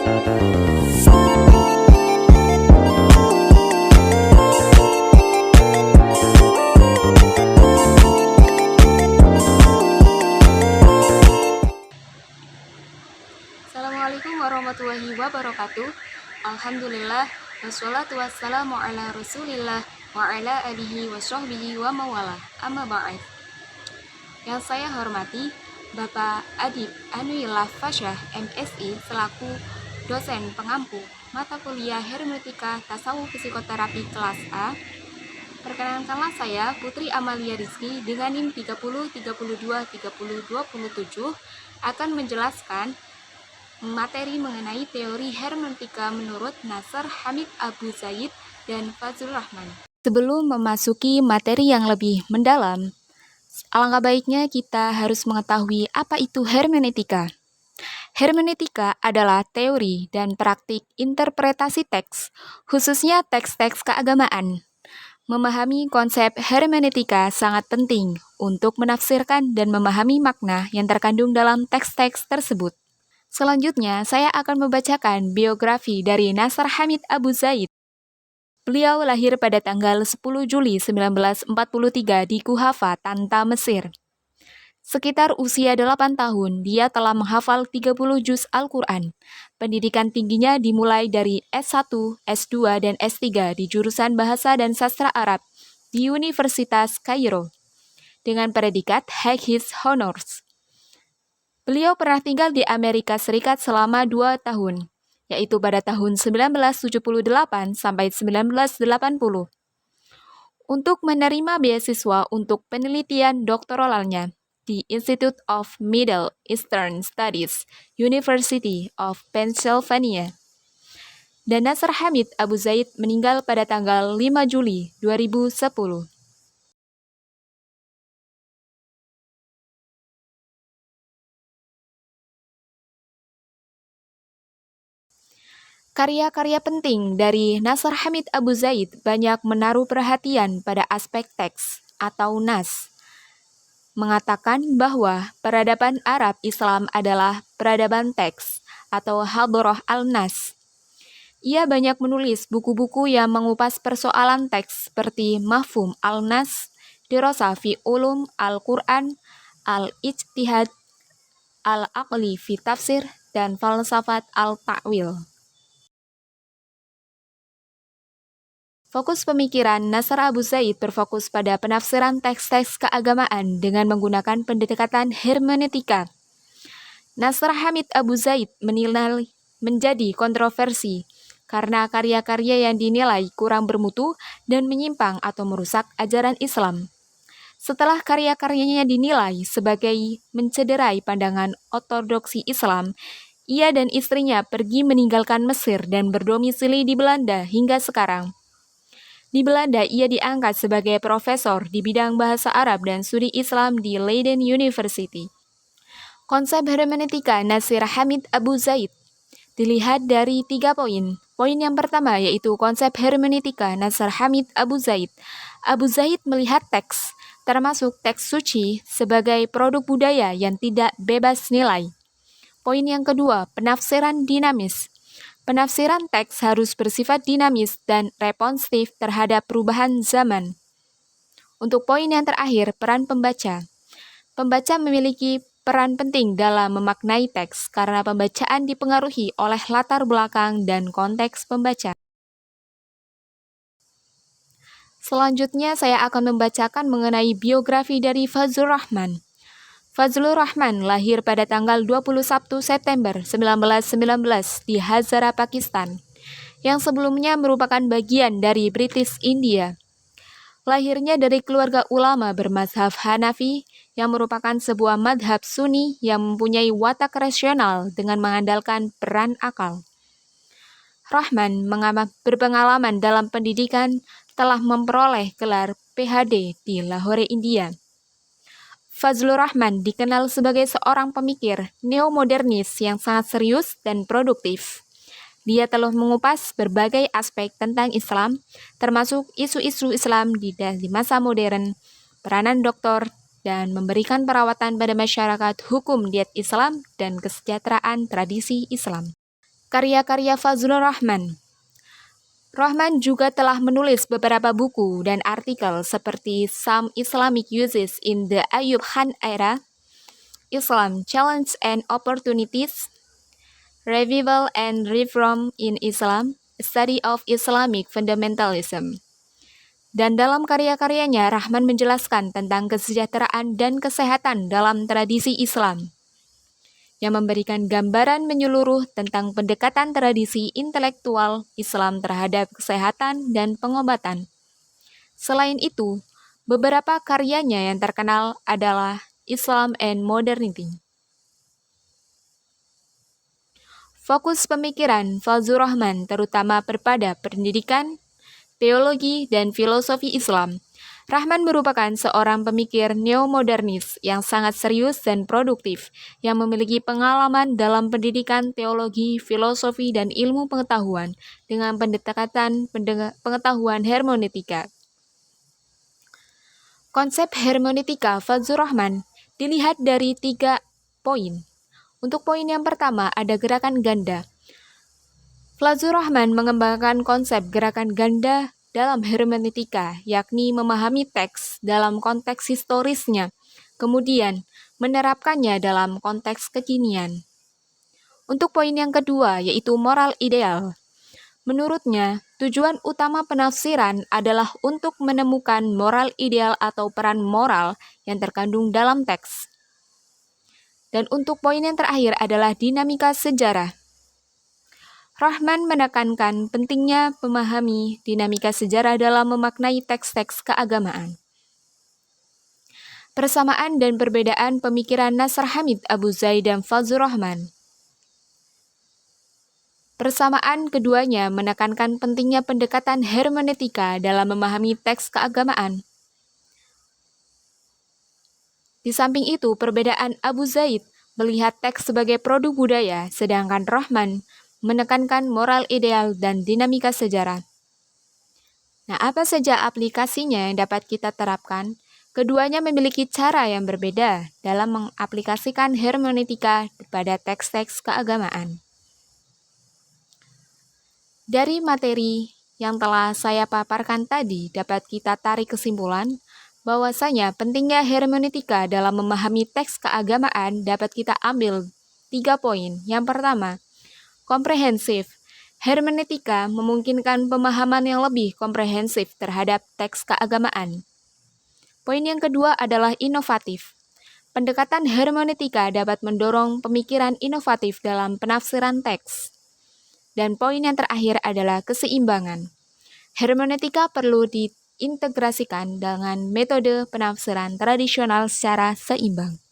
Assalamualaikum warahmatullahi wabarakatuh. Alhamdulillah, wassalatu wassalamu ala rasulillah wa ala alihi wa sahbihi wa mawala. Amma ba'd. Yang saya hormati Bapak Adib Anuillah Fasyah MSI selaku dosen pengampu mata kuliah Hermeneutika Tasawuf Psikoterapi kelas A. Perkenankanlah saya Putri Amalia Rizky dengan NIM 30 32 30 27 akan menjelaskan materi mengenai teori hermeneutika menurut Nasr Hamid Abu Zaid dan Fazlur Rahman. Sebelum memasuki materi yang lebih mendalam, alangkah baiknya kita harus mengetahui apa itu hermeneutika. Hermeneutika adalah teori dan praktik interpretasi teks, khususnya teks-teks keagamaan. Memahami konsep hermeneutika sangat penting untuk menafsirkan dan memahami makna yang terkandung dalam teks-teks tersebut. Selanjutnya, saya akan membacakan biografi dari Nasr Hamid Abu Zaid. Beliau lahir pada tanggal 10 Juli 1943 di Kuhafa, Tanta, Mesir. Sekitar usia 8 tahun, dia telah menghafal 30 juz Al-Quran. Pendidikan tingginya dimulai dari S1, S2, dan S3 di jurusan Bahasa dan Sastra Arab di Universitas Kairo, dengan predikat High Honors. Beliau pernah tinggal di Amerika Serikat selama 2 tahun, yaitu pada tahun 1978 sampai 1980. Untuk menerima beasiswa untuk penelitian doktoralnya di Institute of Middle Eastern Studies, University of Pennsylvania. Dan Nasr Hamid Abu Zaid meninggal pada tanggal 5 Juli 2010. Karya-karya penting dari Nasr Hamid Abu Zaid banyak menaruh perhatian pada aspek teks atau nas, mengatakan bahwa peradaban Arab Islam adalah peradaban teks atau hadroh al-nas. Ia banyak menulis buku-buku yang mengupas persoalan teks seperti Mafhum al-nas, Dirasah fi Ulum al-Quran, Al-Ijtihad, Al-Aqli fi Tafsir, dan Falsafat al-Ta'wil. Fokus pemikiran Nasr Abu Zaid berfokus pada penafsiran teks-teks keagamaan dengan menggunakan pendekatan hermeneutika. Nasr Hamid Abu Zaid menilai menjadi kontroversi karena karya-karya yang dinilai kurang bermutu dan menyimpang atau merusak ajaran Islam. Setelah karya-karyanya dinilai sebagai mencederai pandangan ortodoksi Islam, ia dan istrinya pergi meninggalkan Mesir dan berdomisili di Belanda hingga sekarang. Di Belanda, ia diangkat sebagai profesor di bidang bahasa Arab dan studi Islam di Leiden University. Konsep hermeneutika Nasr Hamid Abu Zaid dilihat dari 3 poin. Poin yang pertama yaitu konsep hermeneutika Nasr Hamid Abu Zaid. Abu Zaid melihat teks, termasuk teks suci, sebagai produk budaya yang tidak bebas nilai. Poin yang kedua, penafsiran dinamis. Penafsiran teks harus bersifat dinamis dan responsif terhadap perubahan zaman. Untuk poin yang terakhir, peran pembaca. Pembaca memiliki peran penting dalam memaknai teks karena pembacaan dipengaruhi oleh latar belakang dan konteks pembaca. Selanjutnya, saya akan membacakan mengenai biografi dari Fazlur Rahman. Fazlur Rahman lahir pada tanggal 21 September 1919 di Hazara, Pakistan, yang sebelumnya merupakan bagian dari British India. Lahirnya dari keluarga ulama bermazhab Hanafi yang merupakan sebuah madhab Sunni yang mempunyai watak rasional dengan mengandalkan peran akal. Rahman berpengalaman dalam pendidikan, telah memperoleh gelar PhD di Lahore, India. Fazlur Rahman dikenal sebagai seorang pemikir neomodernis yang sangat serius dan produktif. Dia telah mengupas berbagai aspek tentang Islam, termasuk isu-isu Islam di masa modern, peranan doktor, dan memberikan perawatan pada masyarakat hukum diet Islam dan kesejahteraan tradisi Islam. Karya-karya Fazlur Rahman. Rahman juga telah menulis beberapa buku dan artikel seperti Some Islamic Uses in the Ayub Khan Era, Islam Challenge and Opportunities, Revival and Reform in Islam, A Study of Islamic Fundamentalism. Dan dalam karya-karyanya, Rahman menjelaskan tentang kesejahteraan dan kesehatan dalam tradisi Islam, yang memberikan gambaran menyeluruh tentang pendekatan tradisi intelektual Islam terhadap kesehatan dan pengobatan. Selain itu, beberapa karyanya yang terkenal adalah Islam and Modernity. Fokus pemikiran Fazlur Rahman terutama berpada pendidikan, teologi, dan filosofi Islam. Rahman merupakan seorang pemikir neomodernis yang sangat serius dan produktif, yang memiliki pengalaman dalam pendidikan teologi, filosofi, dan ilmu pengetahuan dengan pendekatan pengetahuan hermeneutika. Konsep hermeneutika Fazlur Rahman dilihat dari 3 poin. Untuk poin yang pertama ada gerakan ganda. Fazlur Rahman mengembangkan konsep gerakan ganda dalam hermeneutika, yakni memahami teks dalam konteks historisnya, kemudian menerapkannya dalam konteks kekinian. Untuk poin yang kedua, yaitu moral ideal. Menurutnya, tujuan utama penafsiran adalah untuk menemukan moral ideal atau peran moral yang terkandung dalam teks. Dan untuk poin yang terakhir adalah dinamika sejarah. Rahman menekankan pentingnya memahami dinamika sejarah dalam memaknai teks-teks keagamaan. Persamaan dan perbedaan pemikiran Nasr Hamid Abu Zaid dan Fazlur Rahman. Persamaan keduanya menekankan pentingnya pendekatan hermeneutika dalam memahami teks keagamaan. Di samping itu, perbedaan Abu Zaid melihat teks sebagai produk budaya, sedangkan Rahman menekankan moral ideal dan dinamika sejarah. Nah, apa saja aplikasinya yang dapat kita terapkan? Keduanya memiliki cara yang berbeda dalam mengaplikasikan hermeneutika pada teks-teks keagamaan. Dari materi yang telah saya paparkan tadi, dapat kita tarik kesimpulan bahwasanya pentingnya hermeneutika dalam memahami teks keagamaan dapat kita ambil 3 poin. Yang pertama, komprehensif. Hermeneutika memungkinkan pemahaman yang lebih komprehensif terhadap teks keagamaan. Poin yang kedua adalah inovatif. Pendekatan hermeneutika dapat mendorong pemikiran inovatif dalam penafsiran teks. Dan poin yang terakhir adalah keseimbangan. Hermeneutika perlu diintegrasikan dengan metode penafsiran tradisional secara seimbang.